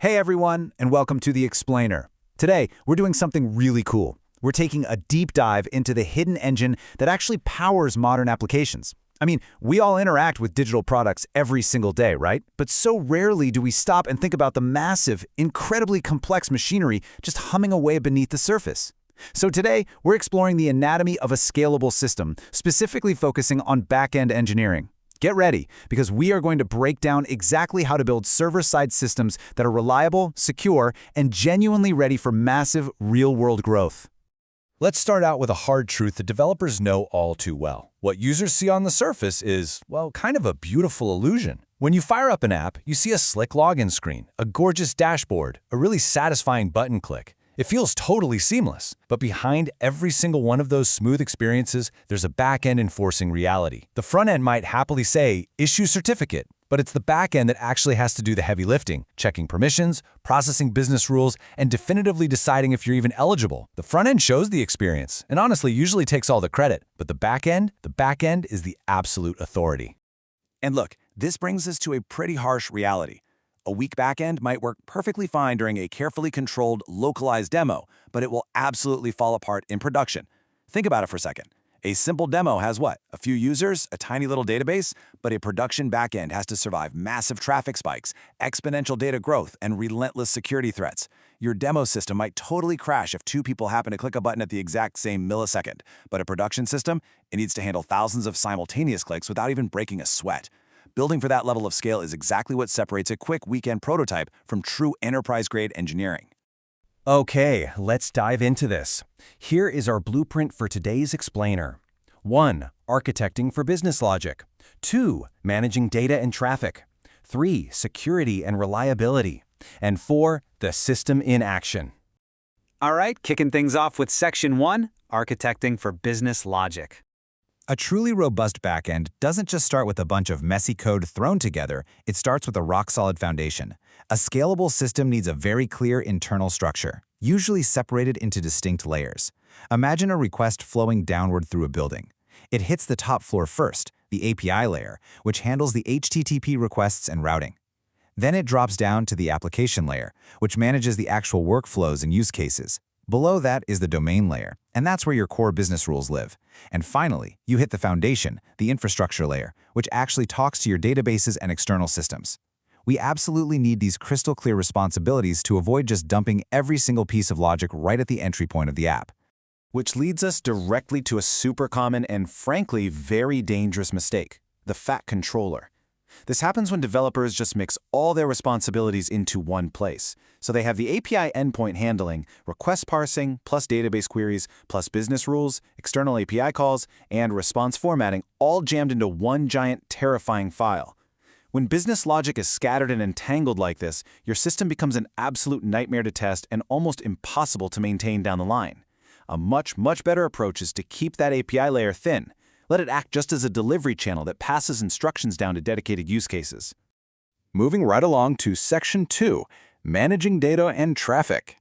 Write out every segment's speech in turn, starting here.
Hey everyone, and welcome to The Explainer. Today, we're doing something really cool. We're taking a deep dive into the hidden engine that actually powers modern applications. I mean, we all interact with digital products every single day, right? But so rarely do we stop and think about the massive, incredibly complex machinery just humming away beneath the surface. So today, we're exploring the anatomy of a scalable system, specifically focusing on back-end engineering. Get ready, because we are going to break down exactly how to build server-side systems that are reliable, secure, and genuinely ready for massive, real-world growth. Let's start out with a hard truth that developers know all too well. What users see on the surface is, well, kind of a beautiful illusion. When you fire up an app, you see a slick login screen, a gorgeous dashboard, a really satisfying button click. It feels totally seamless, but behind every single one of those smooth experiences, there's a back-end enforcing reality. The front end might happily say, issue certificate, but it's the back end that actually has to do the heavy lifting, checking permissions, processing business rules, and definitively deciding if you're even eligible. The front end shows the experience, and honestly usually takes all the credit, but the back end is the absolute authority. And look, this brings us to a pretty harsh reality. A weak backend might work perfectly fine during a carefully controlled, localized demo, but it will absolutely fall apart in production. Think about it for a second. A simple demo has what? A few users, a tiny little database, but a production backend has to survive massive traffic spikes, exponential data growth, and relentless security threats. Your demo system might totally crash if two people happen to click a button at the exact same millisecond, but a production system, it needs to handle thousands of simultaneous clicks without even breaking a sweat. Building for that level of scale is exactly what separates a quick weekend prototype from true enterprise-grade engineering. Okay, let's dive into this. Here is our blueprint for today's explainer. 1. Architecting for business logic. 2. Managing data and traffic. 3. Security and reliability. And 4. The system in action. All right, kicking things off with Section 1, Architecting for Business Logic. A truly robust backend doesn't just start with a bunch of messy code thrown together, it starts with a rock-solid foundation. A scalable system needs a very clear internal structure, usually separated into distinct layers. Imagine a request flowing downward through a building. It hits the top floor first, the API layer, which handles the HTTP requests and routing. Then it drops down to the application layer, which manages the actual workflows and use cases. Below that is the domain layer, and that's where your core business rules live. And finally, you hit the foundation, the infrastructure layer, which actually talks to your databases and external systems. We absolutely need these crystal clear responsibilities to avoid just dumping every single piece of logic right at the entry point of the app. Which leads us directly to a super common and frankly very dangerous mistake, the fat controller. This happens when developers just mix all their responsibilities into one place. So they have the API endpoint handling, request parsing, plus database queries, plus business rules, external API calls, and response formatting all jammed into one giant terrifying file. When business logic is scattered and entangled like this, your system becomes an absolute nightmare to test and almost impossible to maintain down the line. A much better approach is to keep that API layer thin. Let it act just as a delivery channel that passes instructions down to dedicated use cases. Moving right along to Section 2, Managing Data and Traffic.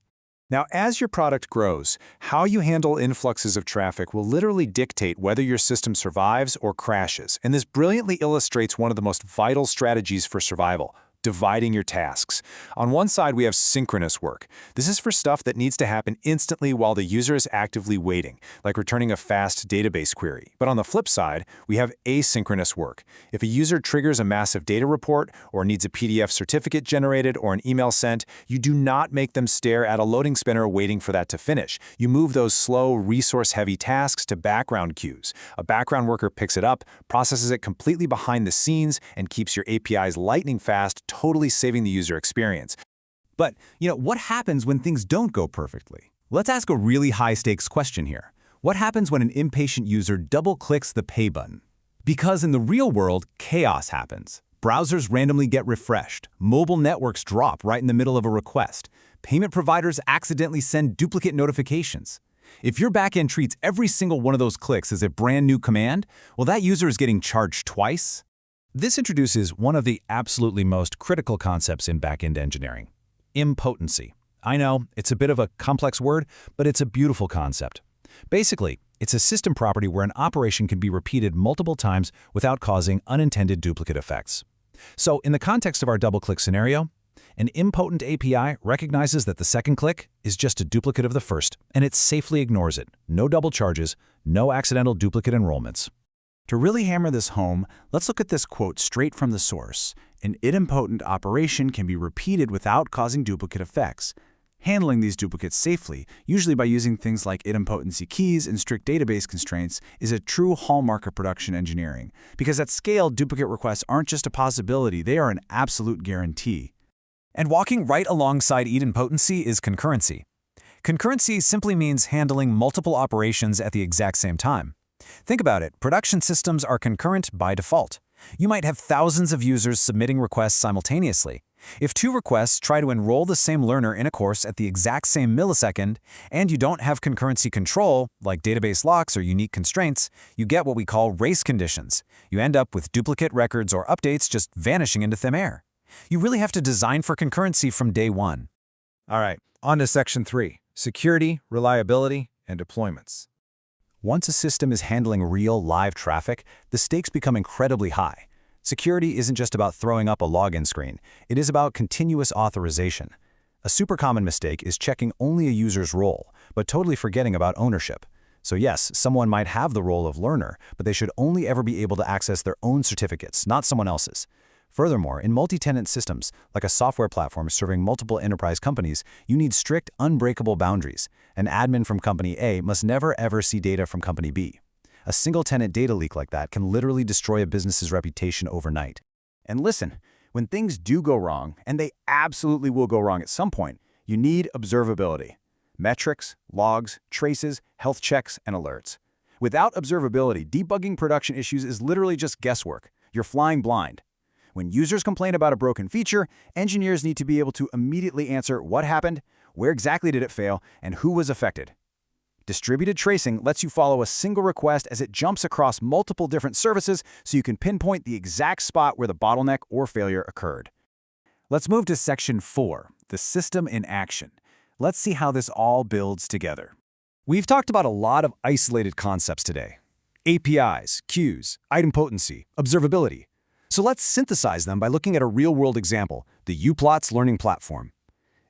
Now, as your product grows, how you handle influxes of traffic will literally dictate whether your system survives or crashes, and this brilliantly illustrates one of the most vital strategies for survival: dividing your tasks. On one side, we have synchronous work. This is for stuff that needs to happen instantly while the user is actively waiting, like returning a fast database query. But on the flip side, we have asynchronous work. If a user triggers a massive data report, or needs a PDF certificate generated, or an email sent, you do not make them stare at a loading spinner waiting for that to finish. You move those slow, resource-heavy tasks to background queues. A background worker picks it up, processes it completely behind the scenes, and keeps your APIs lightning fast, totally saving the user experience. But, what happens when things don't go perfectly? Let's ask a really high-stakes question here. What happens when an impatient user double-clicks the pay button? Because in the real world, chaos happens. Browsers randomly get refreshed. Mobile networks drop right in the middle of a request. Payment providers accidentally send duplicate notifications. If your backend treats every single one of those clicks as a brand new command, well, that user is getting charged twice. This introduces one of the absolutely most critical concepts in backend engineering: impotency. I know, it's a bit of a complex word, but it's a beautiful concept. Basically, it's a system property where an operation can be repeated multiple times without causing unintended duplicate effects. So in the context of our double-click scenario, An impotent API recognizes that the second click is just a duplicate of the first, and it safely ignores it. No double charges, no accidental duplicate enrollments. To really hammer this home, let's look at this quote straight from the source. An idempotent operation can be repeated without causing duplicate effects. Handling these duplicates safely, usually by using things like idempotency keys and strict database constraints, is a true hallmark of production engineering. Because at scale, duplicate requests aren't just a possibility, they are an absolute guarantee. And walking right alongside idempotency is concurrency. Concurrency simply means handling multiple operations at the exact same time. Think about it, production systems are concurrent by default. You might have thousands of users submitting requests simultaneously. If two requests try to enroll the same learner in a course at the exact same millisecond, and you don't have concurrency control, like database locks or unique constraints, you get what we call race conditions. You end up with duplicate records or updates just vanishing into thin air. You really have to design for concurrency from day one. All right, on to Section 3, Security, Reliability, and Deployments. Once a system is handling real, live traffic, the stakes become incredibly high. Security isn't just about throwing up a login screen. It is about continuous authorization. A super common mistake is checking only a user's role, but totally forgetting about ownership. So yes, someone might have the role of learner, but they should only ever be able to access their own certificates, not someone else's. Furthermore, in multi-tenant systems, like a software platform serving multiple enterprise companies, you need strict, unbreakable boundaries. An admin from company A must never ever see data from company B. A single-tenant data leak like that can literally destroy a business's reputation overnight. And listen, when things do go wrong, and they absolutely will go wrong at some point, you need observability. Metrics, logs, traces, health checks, and alerts. Without observability, debugging production issues is literally just guesswork. You're flying blind. When users complain about a broken feature, engineers need to be able to immediately answer what happened, where exactly did it fail, and who was affected. Distributed tracing lets you follow a single request as it jumps across multiple different services so you can pinpoint the exact spot where the bottleneck or failure occurred. Let's move to Section 4, the system in action. Let's see how this all builds together. We've talked about a lot of isolated concepts today. APIs, queues, idempotency, observability. So let's synthesize them by looking at a real-world example, the Uplatz learning platform.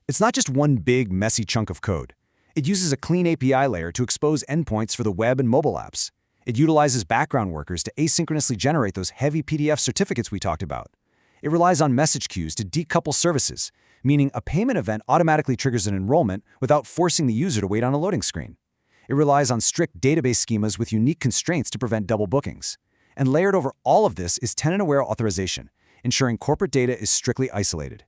It's not just one big, messy chunk of code. It uses a clean API layer to expose endpoints for the web and mobile apps. It utilizes background workers to asynchronously generate those heavy PDF certificates we talked about. It relies on message queues to decouple services, meaning a payment event automatically triggers an enrollment without forcing the user to wait on a loading screen. It relies on strict database schemas with unique constraints to prevent double bookings. And layered over all of this is tenant-aware authorization, ensuring corporate data is strictly isolated.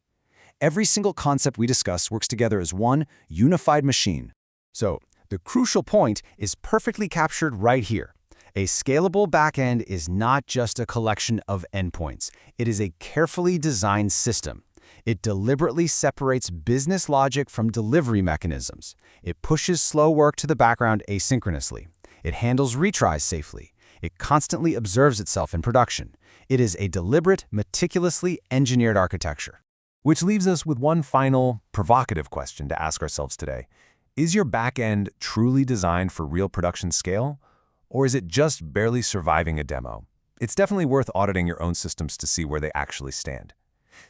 Every single concept we discuss works together as one unified machine. So, the crucial point is perfectly captured right here. A scalable backend is not just a collection of endpoints. It is a carefully designed system. It deliberately separates business logic from delivery mechanisms. It pushes slow work to the background asynchronously. It handles retries safely. It constantly observes itself in production. It is a deliberate, meticulously engineered architecture. Which leaves us with one final, provocative question to ask ourselves today. Is your backend truly designed for real production scale? Or is it just barely surviving a demo? It's definitely worth auditing your own systems to see where they actually stand.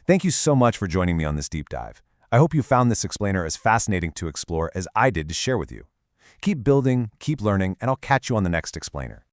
Thank you so much for joining me on this deep dive. I hope you found this explainer as fascinating to explore as I did to share with you. Keep building, keep learning, and I'll catch you on the next explainer.